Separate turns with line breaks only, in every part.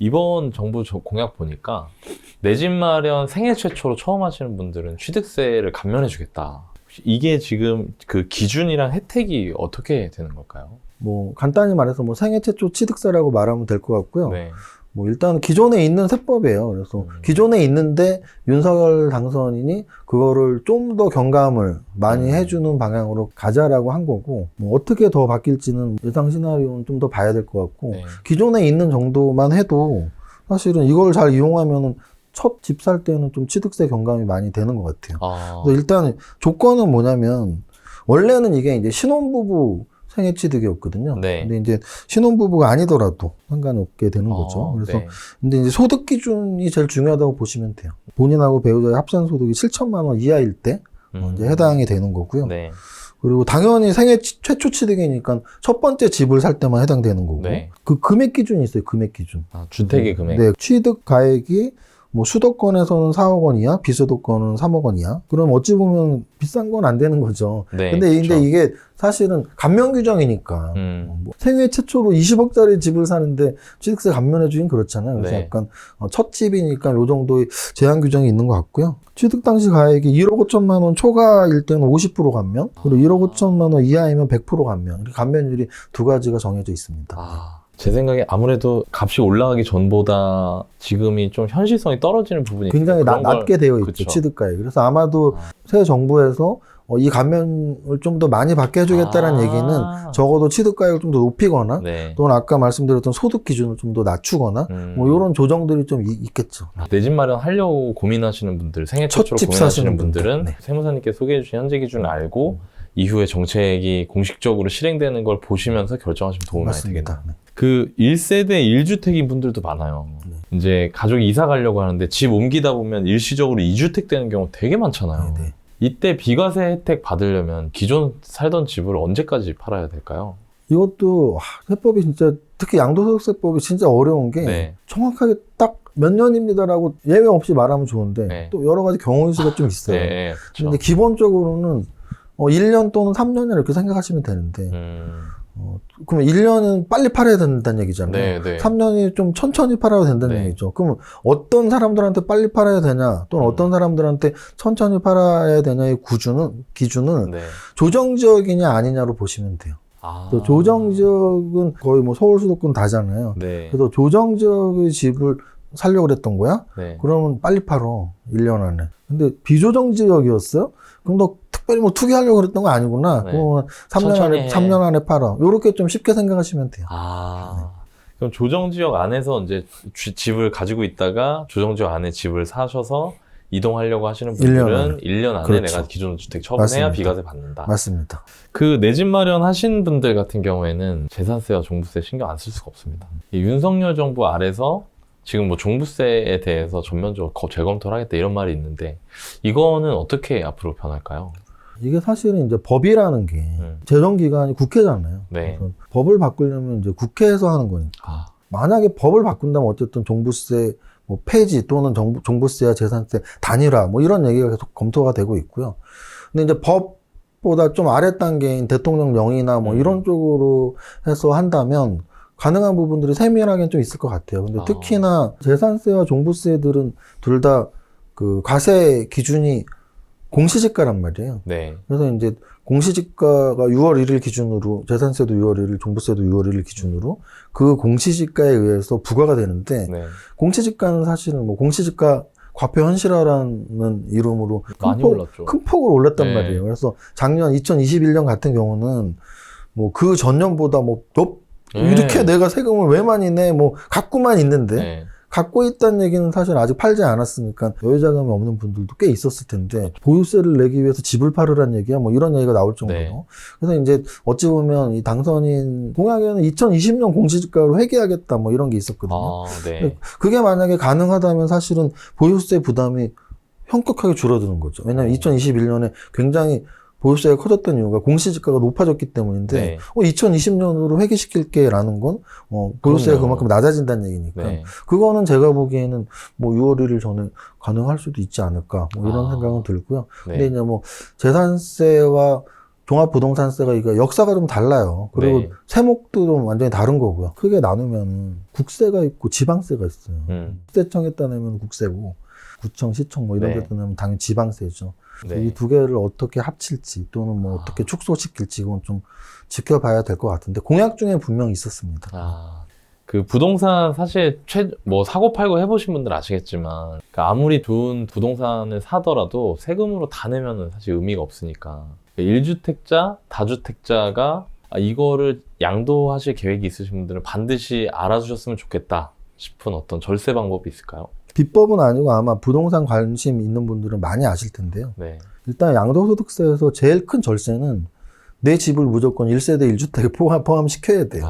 이번 정부 공약 보니까 내 집 마련 생애 최초로 처음 하시는 분들은 취득세를 감면해 주겠다. 이게 지금 그 기준이랑 혜택이 어떻게 되는 걸까요?
뭐 간단히 말해서 뭐 생애 최초 취득세라고 말하면 될 것 같고요.
네.
뭐 일단 기존에 있는 세법이에요. 그래서 기존에 있는데 윤석열 당선인이 그거를 좀 더 경감을 많이 해주는 방향으로 가자라고 한 거고, 뭐 어떻게 더 바뀔지는 예상 시나리오는 좀 더 봐야 될 것 같고,
네.
기존에 있는 정도만 해도 사실은 이걸 잘 이용하면은 첫 집 살 때는 좀 취득세 경감이 많이 되는 것 같아요. 그래서 일단 조건은 뭐냐면, 원래는 이게 이제 신혼부부 생애 취득이었거든요.
네.
근데 이제 신혼부부가 아니더라도 상관없게 되는 거죠. 그래서
네.
근데 이제 소득 기준이 제일 중요하다고 보시면 돼요. 본인하고 배우자의 합산 소득이 7천만 원 이하일 때 이제 해당이 되는 거고요.
네.
그리고 당연히 생애 최초 취득이니까 첫 번째 집을 살 때만 해당되는 거고,
네.
그 금액 기준이 있어요. 금액 기준.
주택의 금액.
네, 취득 가액이 뭐 수도권에서는 4억 원 이하, 비수도권은 3억 원 이하. 그럼 어찌 보면 비싼 건 안 되는 거죠.
네,
근데
그렇죠.
이게 사실은 감면 규정이니까 뭐 생애 최초로 20억짜리 집을 사는데 취득세 감면해 주긴 그렇잖아요. 그래서
네.
약간 첫 집이니까 요 정도의 제한 규정이 있는 것 같고요. 취득 당시 가액이 1억 5천만 원 초과일 때는 50% 감면, 그리고 1억 5천만 원 이하이면 100% 감면. 이렇게 감면율이 두 가지가 정해져 있습니다.
제 생각에 아무래도 값이 올라가기 전보다 지금이 좀 현실성이 떨어지는 부분이
굉장히 낮게 되어 있죠.
그쵸.
취득가액. 그래서 아마도 새 정부에서 이 감면을 좀 더 많이 받게 해주겠다는 얘기는 적어도 취득가액을 좀 더 높이거나,
네.
또는 아까 말씀드렸던 소득 기준을 좀 더 낮추거나 뭐 이런 조정들이 좀 있겠죠.
내 집 마련 하려고 고민하시는 분들, 생애
첫
최초로
집
고민하시는
사시는
분들은
분들. 네.
세무사님께 소개해 주신 현재 기준을 알고 이후에 정책이 공식적으로 실행되는 걸 보시면서 결정하시면 도움이 많이 되겠네요.
맞습니다.
그 1세대 1주택인 분들도 많아요. 이제 가족이 이사 가려고 하는데 집 옮기다 보면 일시적으로 2주택 되는 경우 되게 많잖아요.
네.
이때 비과세 혜택 받으려면 기존 살던 집을 언제까지 팔아야 될까요?
이것도 세법이 진짜, 특히 양도소득세법이 진짜 어려운 게
네.
정확하게 딱 몇 년입니다라고 예외 없이 말하면 좋은데
네.
또 여러 가지 경우 수가 좀 있어요.
네, 그렇죠.
근데 기본적으로는 1년 또는 3년을 이렇게 생각하시면 되는데, 그러면 1년은 빨리 팔아야 된다는 얘기잖아요.
네, 네.
3년이 좀 천천히 팔아도 된다는
네.
얘기죠. 그러면 어떤 사람들한테 빨리 팔아야 되냐, 또는 어떤 사람들한테 천천히 팔아야 되냐의 기준은
네.
조정지역이냐 아니냐로 보시면 돼요. 또 조정지역은 거의 뭐 서울 수도권 다잖아요.
네.
그래서 조정지역의 집을 살려고 그랬던 거야?
네.
그러면 빨리 팔어. 1년 안에. 근데 비조정지역이었어요? 그럼 너 특별히 뭐 투기하려고 그랬던 거 아니구나.
네.
그러면 3년 안에 팔아. 요렇게 좀 쉽게 생각하시면 돼요.
그럼 조정지역 안에서 이제 집을 가지고 있다가 조정지역 안에 집을 사셔서 이동하려고 하시는 분들은 1년 안에
그렇죠.
내가 기존 주택 처분해야
맞습니다.
비과세 받는다.
맞습니다.
그 내 집 마련 하신 분들 같은 경우에는 재산세와 종부세 신경 안 쓸 수가 없습니다. 이 윤석열 정부 아래서 지금 뭐 종부세에 대해서 전면적으로 재검토를 하겠다 이런 말이 있는데 이거는 어떻게 앞으로 변할까요?
이게 사실은 이제 법이라는 게 재정기관이 국회잖아요.
네.
그래서 법을 바꾸려면 이제 국회에서 하는 거니까. 만약에 법을 바꾼다면 어쨌든 종부세 뭐 폐지 또는 종부세와 재산세 단일화 뭐 이런 얘기가 계속 검토가 되고 있고요. 근데 이제 법보다 좀 아래 단계인 대통령령이나 뭐 이런 쪽으로 해서 한다면 가능한 부분들이 세밀하게 좀 있을 것 같아요. 근데 특히나 재산세와 종부세들은 둘 다 그 과세 기준이 공시지가란 말이에요.
네.
그래서 이제 공시지가가 6월 1일 기준으로, 재산세도 6월 1일, 종부세도 6월 1일 기준으로 그 공시지가에 의해서 부과가 되는데,
네.
공시지가는 사실은 뭐 공시지가 과표 현실화라는 이름으로
많이 올랐죠.
큰 폭으로 올랐단
네.
말이에요. 그래서 작년 2021년 같은 경우는 뭐 그 전년보다 이렇게 내가 세금을 왜 많이 내? 뭐 갖고만 있는데,
네.
갖고 있다는 얘기는 사실 아직 팔지 않았으니까 여유자금이 없는 분들도 꽤 있었을 텐데, 보유세를 내기 위해서 집을 팔으란 얘기야, 뭐 이런 얘기가 나올 정도로.
네.
그래서 이제 어찌 보면 이 당선인 공약에는 2020년 공시지가로 회계하겠다 뭐 이런 게 있었거든요.
네.
그게 만약에 가능하다면 사실은 보유세 부담이 현격하게 줄어드는 거죠. 왜냐하면 2021년에 굉장히 보유세가 커졌던 이유가 공시지가가 높아졌기 때문인데,
네.
2020년으로 회계시킬게라는 건 보유세가 그만큼 낮아진다는 얘기니까.
네.
그거는 제가 보기에는 뭐 6월 1일 전에 가능할 수도 있지 않을까, 뭐 이런 생각은 들고요.
네.
근데 이제 뭐 재산세와 종합부동산세가 이거 역사가 좀 달라요. 그리고
네.
세목도 좀 완전히 다른 거고요. 크게 나누면 국세가 있고 지방세가 있어요. 국세청에 따내면 국세고 구청, 시청 뭐 이런
네.
데 따내면 당연히 지방세죠.
네.
이 두 개를 어떻게 합칠지 또는 뭐 어떻게 축소시킬지 이건 좀 지켜봐야 될 것 같은데 공약 중에 분명히 있었습니다.
그 부동산 사실 뭐 사고 팔고 해보신 분들 아시겠지만 그러니까 아무리 좋은 부동산을 사더라도 세금으로 다 내면은 사실 의미가 없으니까 1주택자, 다주택자가 이거를 양도하실 계획이 있으신 분들은 반드시 알아주셨으면 좋겠다 싶은 어떤 절세 방법이 있을까요?
비법은 아니고 아마 부동산 관심 있는 분들은 많이 아실 텐데요.
네.
일단 양도소득세에서 제일 큰 절세는 내 집을 무조건 1세대 1주택에 포함시켜야 돼요.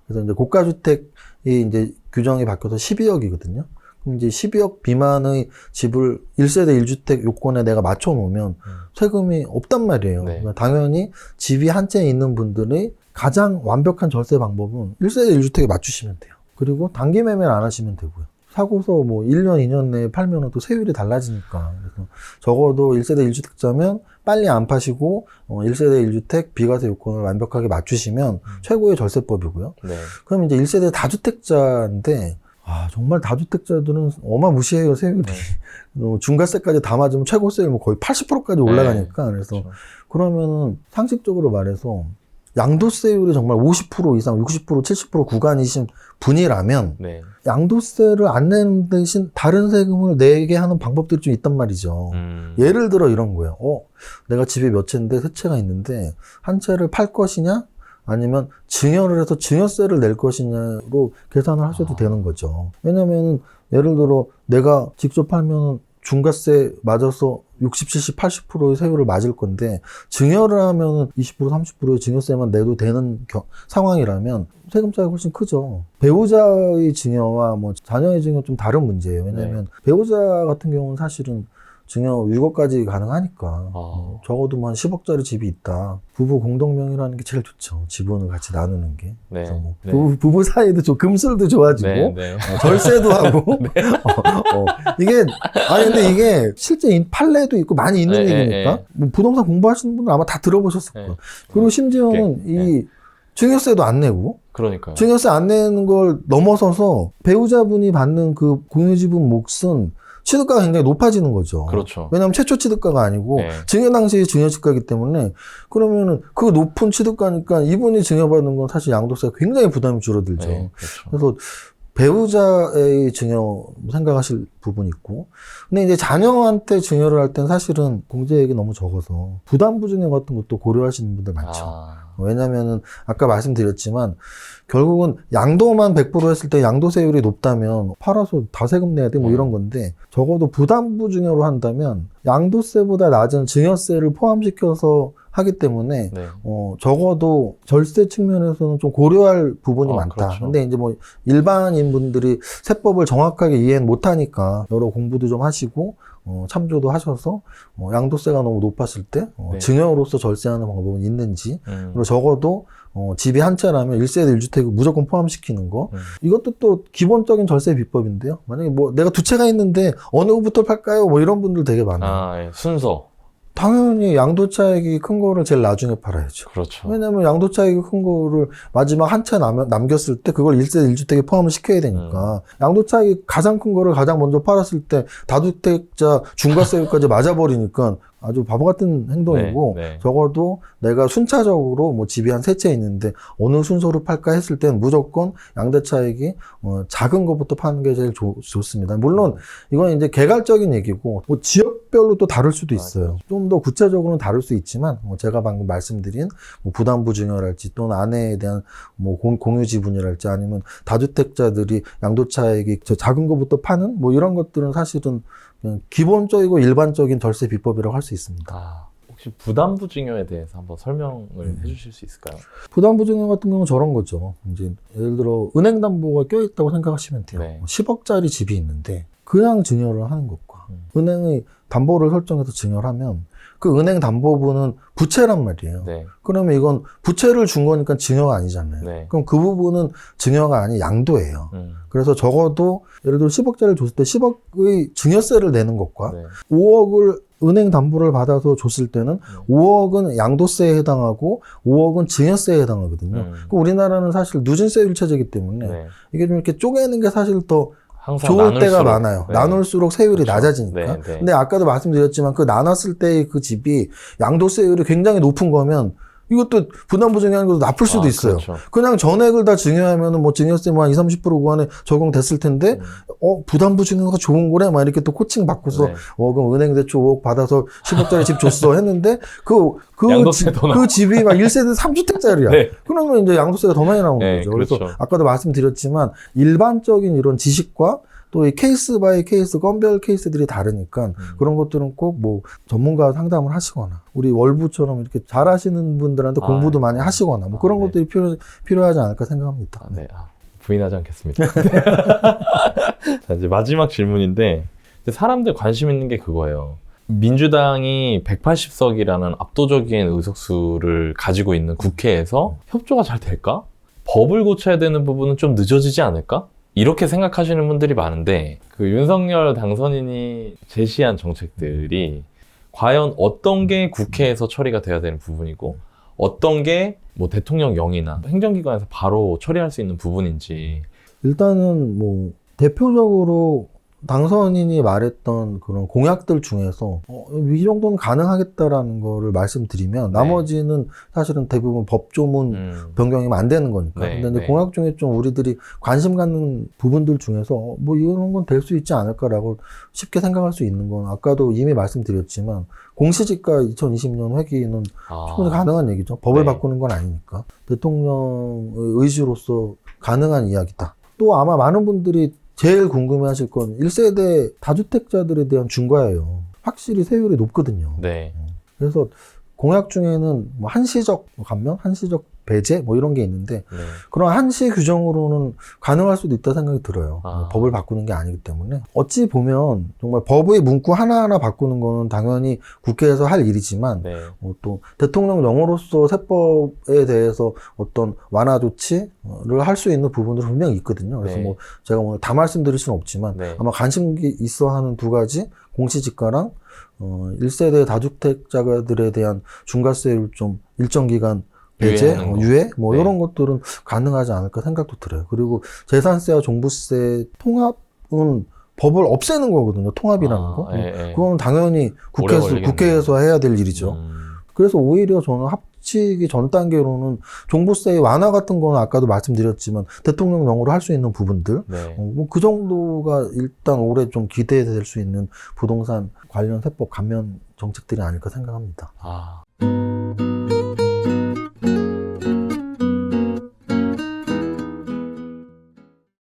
그래서 이제 고가주택이 이제 규정이 바뀌어서 12억이거든요. 그럼 이제 12억 미만의 집을 1세대 1주택 요건에 내가 맞춰 놓으면 세금이 없단 말이에요.
네.
그러니까 당연히 집이 한 채 있는 분들의 가장 완벽한 절세 방법은 1세대 1주택에 맞추시면 돼요. 그리고 단기 매매를 안 하시면 되고요. 사고서 뭐 1년, 2년 내에 팔면 또 세율이 달라지니까. 그래서 적어도 1세대 1주택자면 빨리 안 파시고 1세대 1주택 비과세 요건을 완벽하게 맞추시면 최고의 절세법이고요.
네.
그럼 이제 1세대 다주택자인데 정말 다주택자들은 어마무시해요, 세율이.
네.
중과세까지 다 맞으면 최고세율 뭐 거의 80%까지 올라가니까.
네.
그래서
그렇죠.
그러면은 상식적으로 말해서 양도세율이 정말 50% 이상, 60%, 70% 구간이신 분이라면
네.
양도세를 안 내는 대신 다른 세금을 내게 하는 방법들이 좀 있단 말이죠. 예를 들어 이런 거예요. 내가 집에 몇 채인데 세 채가 있는데 한 채를 팔 것이냐? 아니면 증여를 해서 증여세를 낼 것이냐로 계산을 하셔도 되는 거죠. 왜냐면 예를 들어 내가 직접 팔면 중과세 맞아서 60, 70, 80%의 세율을 맞을 건데 증여를 하면 20%, 30%의 증여세만 내도 되는 상황이라면 세금 차이가 훨씬 크죠. 배우자의 증여와 뭐 자녀의 증여 좀 다른 문제예요. 왜냐하면 배우자 같은 경우는 사실은 증여 6억까지 가능하니까 적어도 뭐 한 10억짜리 집이 있다. 부부 공동명의라는 게 제일 좋죠. 지분을 같이 나누는 게.
네.
그래서 뭐
네.
부부 사이도 좀 금슬도 좋아지고
네. 네.
절세도 하고 이게 근데 이게 실제 판례도 있고 많이 있는
네,
얘기니까
네.
뭐 부동산 공부하시는 분들 아마 다 들어보셨을 거예요. 그리고 심지어는 이 증여세도 안 내고
그러니까요.
증여세 안 내는 걸 넘어서서 배우자분이 받는 그 공유지분 몫은 취득가가 굉장히 높아지는 거죠.
그렇죠.
왜냐하면 최초 취득가가 아니고 증여 당시의 증여시가이기 때문에 그러면은 그 높은 취득가니까 이분이 증여받는 건 사실 양도세가 굉장히 부담이 줄어들죠.
네, 그렇죠.
그래서 배우자의 증여 생각하실 부분이 있고 근데 이제 자녀한테 증여를 할 땐 사실은 공제액이 너무 적어서 부담부 증여 같은 것도 고려하시는 분들 많죠. 왜냐면은 아까 말씀드렸지만 결국은 양도만 100% 했을 때 양도세율이 높다면 팔아서 다 세금 내야 돼 뭐 이런 건데 적어도 부담부 증여로 한다면 양도세보다 낮은 증여세를 포함시켜서 하기 때문에 적어도 절세 측면에서는 좀 고려할 부분이 많다.
그렇죠.
근데 이제 뭐 일반인분들이 세법을 정확하게 이해는 못하니까 여러 공부도 좀 하시고 참조도 하셔서 양도세가 너무 높았을 때 증여로서 절세하는 방법은 있는지 그리고 적어도 집이 한 채라면 1세대 1주택을 무조건 포함시키는 거 이것도 또 기본적인 절세 비법인데요. 만약에 뭐 내가 두 채가 있는데 어느 것부터 팔까요? 뭐 이런 분들 되게 많아요.
순서.
당연히 양도차익이 큰 거를 제일 나중에 팔아야죠.
그렇죠.
왜냐면 양도차익이 큰 거를 마지막 한 채 남겼을 때 그걸 1세대 1주택에 포함을 시켜야 되니까 양도차익이 가장 큰 거를 가장 먼저 팔았을 때 다주택자 중과세율까지 맞아버리니까 아주 바보 같은 행동이고 적어도 내가 순차적으로 뭐 집이 한 세 채 있는데 어느 순서로 팔까 했을 때는 무조건 양대차익이 작은 것부터 파는 게 제일 좋습니다. 물론 이건 이제 개괄적인 얘기고 뭐 지역별로 또 다를 수도 있어요. 좀 더 구체적으로는 다를 수 있지만 제가 방금 말씀드린 뭐 부담부 증여랄지 또는 아내에 대한 뭐 공유 지분이랄지 아니면 다주택자들이 양도차익이 작은 것부터 파는 뭐 이런 것들은 사실은 그냥 기본적이고 일반적인 절세 비법이라고 할 수 있습니다.
혹시 부담부 증여에 대해서 한번 설명을 해주실 수 있을까요?
부담부 증여 같은 경우는 저런 거죠. 이제 예를 들어 은행 담보가 껴있다고 생각하시면 돼요. 10억짜리 집이 있는데 그냥 증여를 하는 것과 은행의 담보를 설정해서 증여를 하면 그 은행 담보분은 부채란 말이에요. 그러면 이건 부채를 준 거니까 증여가 아니잖아요. 그럼 그 부분은 증여가 아닌 양도예요. 그래서 적어도 예를 들어 10억짜리를 줬을 때 10억의 증여세를 내는 것과 5억을 은행 담보를 받아서 줬을 때는 5억은 양도세에 해당하고 5억은 증여세에 해당하거든요. 그 우리나라는 사실 누진세율 체제이기 때문에
네.
이게 좀 이렇게 쪼개는 게 사실 더
항상
좋을
나눌수록,
때가 많아요.
네.
나눌수록 세율이
그렇죠.
낮아지니까.
네, 네.
근데 아까도 말씀드렸지만 그 나눴을 때 그 집이 양도세율이 굉장히 높은 거면 이것도 부담부 증여하는 것도 나쁠 수도 있어요.
그렇죠.
그냥 전액을 다 증여하면은 뭐 증여세 뭐 한 20, 30% 구간에 적용됐을 텐데, 부담부 증여가 좋은 거래? 막 이렇게 또 코칭 바꿔서,
네.
그럼 은행 대출 5억 받아서 10억짜리 집 줬어 했는데,
양도세 더
그 집이 막 1세대 3주택짜리야.
네.
그러면 이제 양도세가 더 많이 나오는
네,
거죠.
그렇죠.
그래서 아까도 말씀드렸지만, 일반적인 이런 지식과 또 이 케이스 바이 케이스, 건별 케이스들이 다르니까 그런 것들은 꼭 뭐 전문가 상담을 하시거나 우리 월부처럼 이렇게 잘 하시는 분들한테 공부도 많이 하시거나 뭐 그런
네.
것들이 필요하지 않을까 생각합니다.
네. 부인하지 않겠습니다. 자, 이제 마지막 질문인데 사람들 관심 있는 게 그거예요. 민주당이 180석이라는 압도적인 의석수를 가지고 있는 국회에서 협조가 잘 될까? 법을 고쳐야 되는 부분은 좀 늦어지지 않을까? 이렇게 생각하시는 분들이 많은데 그 윤석열 당선인이 제시한 정책들이 과연 어떤 게 국회에서 처리가 돼야 되는 부분이고 어떤 게 뭐 대통령령이나 행정기관에서 바로 처리할 수 있는 부분인지.
일단은 뭐 대표적으로 당선인이 말했던 그런 공약들 중에서 이 정도는 가능하겠다라는 거를 말씀드리면
네.
나머지는 사실은 대부분 법조문 변경이면 안 되는 거니까.
네,
근데
네.
공약 중에 좀 우리들이 관심 갖는 부분들 중에서 뭐 이런 건 될 수 있지 않을까라고 쉽게 생각할 수 있는 건 아까도 이미 말씀드렸지만 공시지가 2020년 회기는 충분히 가능한 얘기죠. 법을
네.
바꾸는 건 아니니까. 대통령의 의지로서 가능한 이야기다. 또 아마 많은 분들이 제일 궁금해하실 건 1세대 다주택자들에 대한 중과예요. 확실히 세율이 높거든요.
네.
그래서 공약 중에는 뭐 한시적 감면, 한시적 배제 뭐 이런 게 있는데
네.
그런 한시 규정으로는 가능할 수도 있다 생각이 들어요.
아.
법을 바꾸는 게 아니기 때문에 어찌 보면 정말 법의 문구 하나하나 바꾸는 거는 당연히 국회에서 할 일이지만
네.
또 대통령령으로서 세법에 대해서 어떤 완화 조치를 할 수 있는 부분들이 분명히 있거든요. 그래서
네.
뭐 제가 오늘 다 말씀드릴 수는 없지만
네.
아마 관심 있어 하는 두 가지 공시지가랑 1세대 다주택자들에 대한 중과세율 좀 일정 기간 배제,
유예하는 거.
유예 뭐
네.
이런 것들은 가능하지 않을까 생각도 들어요. 그리고 재산세와 종부세 통합은 법을 없애는 거거든요. 통합이라는 거. 그건 당연히 국회에서 해야 될 일이죠. 그래서 오히려 저는 합치기 전 단계로는 종부세의 완화 같은 거는 아까도 말씀드렸지만 대통령령으로 할 수 있는 부분들
네.
뭐 그 정도가 일단 올해 좀 기대될 수 있는 부동산 관련 세법 감면 정책들이 아닐까 생각합니다.